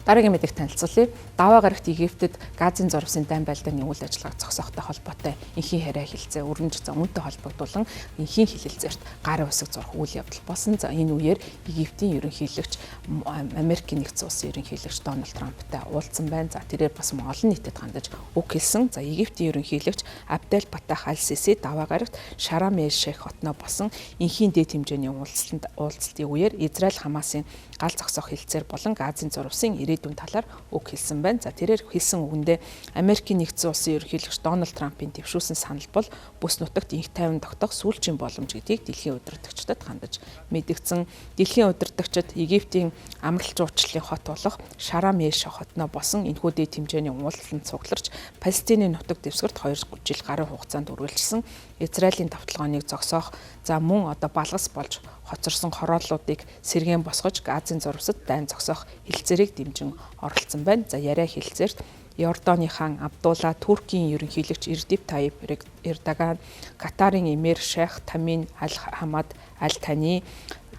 Дараагийн мэдээлэл танилцуулъя. Даваа гарагт Египтэд газын зурвасын дайн байлдааны үйл ажиллагааг зогсоохтой холбоотой энхийн хариа хэлцээ өрнөж үүнтэй холбогдуулан энхийн хэлэлцээрт гарын үсэг зурх үйл явдал болсон. За энэ үеэр Египтийн ерөнхийлөгч Америкийн нэгдсэн улсын ерөнхийлөгч Дональд Трамптай уулзсан байна. За тэрээр бас олон нийтэд хандаж үг хэлсэн. За Египтийн ерөнхийлөгч Абдел Фатах аль-Сиси даваа гарагт Шарам эль-Шейх хотноо босон энхийн дээд хэмжээний уулзалтын үеэр Израиль Хамасын гал зогсоох хэлцээр болон газын зурвасын ирээдүйн талаар үг хэлсэн байна. За тэрээр хэлсэн үгэндээ Америкийн нэгдсэн улсын ерөнхийлөгч Дональд Трампын дэвшүүлсэн санал бол бүс нутагт инх тайван тогтоох сүүлчийн боломж гэдгийг дэлхийн удирдагчдад хандаж мэдгдсэн. Дэлхийн удирдагчид Египтийн амралт жуулчлалын хот болох Шарам эль-Шейх хотноо босон энэхүү дээд хэмжээний уулзалтанд цугларч Палестины нутаг дэвсгэрт 2 жил гарын хугацаанд үргэлжилсэн Израилийн давталгааныг зогсоох, за мөн балгас болж хоцорсон хорооллуудыг сэргээн босгож газын зурвасад дайн зогсоох хэлцээрийг дэмжин оролцсон байна. За яриа хэлцээрт Йорданы хаан Абдулла, Туркийн ерөнхийлөгч Режеп Тайип Эрдоган, Катарын эмир Шейх Тамим Аль Хамад Аль Тани,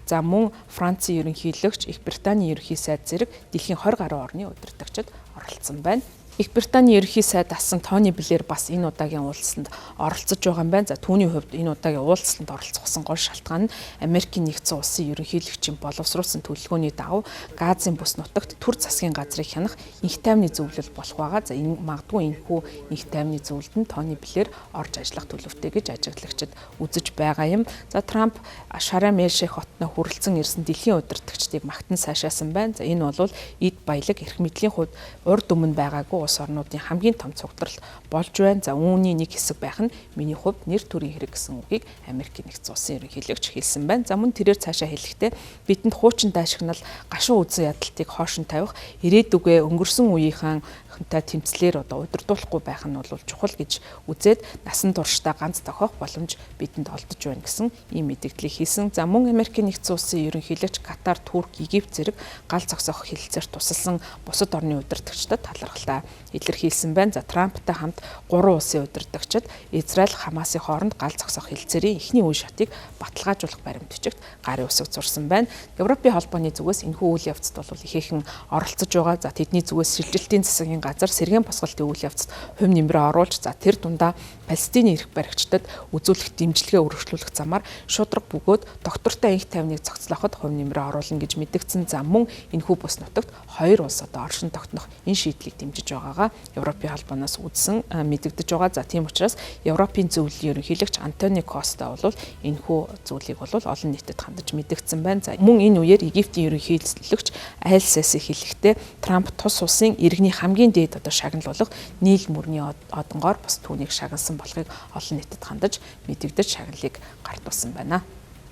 за мөн Францын ерөнхийлөгч Их Британий ерөнхий сайд зэрэг дэлхийн 20 гаруй орны удирдагчид оролцсон байна. Их Британий ерөнхий сайд асан Тони Блэр бас энэ удаагийн уулзалтанд оролцож байгаа юм байна. За түүний хувьд энэ удаагийн уулзалтанд оролцохсон гол шалтгаан нь Америкийн нэгдсэн улсын ерөнхийлөгчийн боловсруулсан төлөвлөгөөний дагуу Газын бүс нутагт төр засгийн газрыг хянах инх тайвны зөвлөл болох байгаа. За энэ магадгүй энэхүү инх тайвны зөвлөлд нь Тони Блэр орж ажиллах төлөвтэй гэж ажиглагчид үзэж байгаа юм. За Трамп Шарам эль-Шейх хотноо хүрэлцэн ирсэн дэлхийн удирдагчдыг магтан сайшаасан байна. За энэ бол эд баялаг эрх мэдлийн хувьд урд өмнө байгаагүй улс орнуудын хамгийн том цугтрал болж байна. За үүний нэг хэсэг байх нь миний хувьд нэр төрийн хэрэг гэсэн үгийг Америкийн нэгдсэн улсын ерөнхийлөгч хэлсэн байна. За мөн тэрээр цаашаа хэлэхдээ бидэнд хуучин даашигнал гашуун үзэн ядалтыг хоошин тавих ирээдүгээ өнгөрсөн үеийнхэн тэмцлэр удирдуулахгүй байх нь бол чухал гэж үзээд насан туршдаа ганц тохиох боломж бидэнд олдож байна гэсэн ийм мэдээллийг хийсэн. За мөн Америкийн нэгдсэн улсын ерөнхийлөгч Катар, Турк, Египт зэрэг гал зогсоох хэлэлцээр тусалсан бусад орны удирдагчдад талархлаа илэрхийлсэн байна. За Трамптай хамт 3 улсын удирдагчид Израиль Хамасын хооронд гал зогсоох хэлэлцээрийн эхний үе шатыг баталгаажуулах баримтчигт гарын үсэг зурсан байна. Европын холбооны зүгээс энэхүү үйл явцад бол ихээхэн оролцож байгаа. За тэдний зүгээс шилжилтийн засгийн газар сэргээн босголтын үйл явцад хувь нэмрээ оруулж, за тэр дундаа Палестины эрх баригчдад үзүүлэх дэмжлэгээ өргөжлүүлэх замаар шудраг бөгөөд доктортой инх тайвныг цогцлооход хувь нэмрээ оруулна гэж мэдгдсэн. За мөн энэхүү бүс нутагт 2 улс оршин тогтнох энэ шийдлийг дэмжиж байгаагаа Европын холбооноос үзсэн мэдэгдэж байгаа. За тийм учраас Европын зөвлөлийн ерөнхийлөгч Антонио Коста бол энэхүү зүйлийг бол олон нийтэд хандаж мэдгдсэн байна. За мөн энэ үеэр Египтийн ерөнхийлөгч аль-Сиси хэлэхдээ Трамп тус улсын иргэний хамгийн дээд шагнал болох Нийл мөрний одонгоор бас түүнийг шагнасан болохыг олон нийтэд хандаж мэдэгдэж шагналыг гартуулсан байна.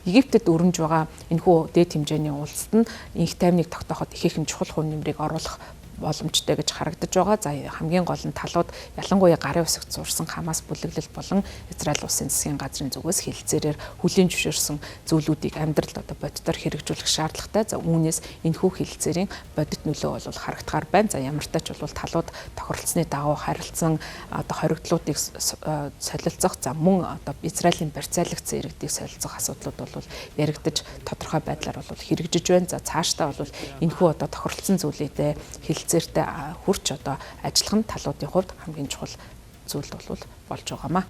Египтэд өрнөж байгаа энэхүү дээд хэмжээний уулзалт нь инх тайвныг тогтооход ихээхэн чухал хувь нэмрийг оруулах боломжтой гэж харагдаж байгаа. За хамгийн гол нь талууд ялангуяа гарын үсэг зурсан Хамас бүлэглэл болон Израиль улсын засгийн газрын зүгээс хэлэлцээрээр хүлээн зөвшөөрсөн зүйлүүдийг амьдралд бодитоор хэрэгжүүлэх шаардлагатай. За үүнээс энэхүү хэлэлцээрийн бодит нөлөө бол харагдахаар байна. За ямар ч тач бол талууд тохиролцсны дагуу харилцан хоригдлуудыг солилцох, за мөн Израилийн барьцаалагдсан иргэдийг солилцох асуудлууд бол яригдаж тодорхой байдлаар бол хэрэгжиж байна. За цаашдаа бол энэхүү тохиролцсон зүйлүүдээ хэлэлцээртэй хурц ажиллах нь талуудын хувьд хамгийн чухал зүйл болж байгаамаа.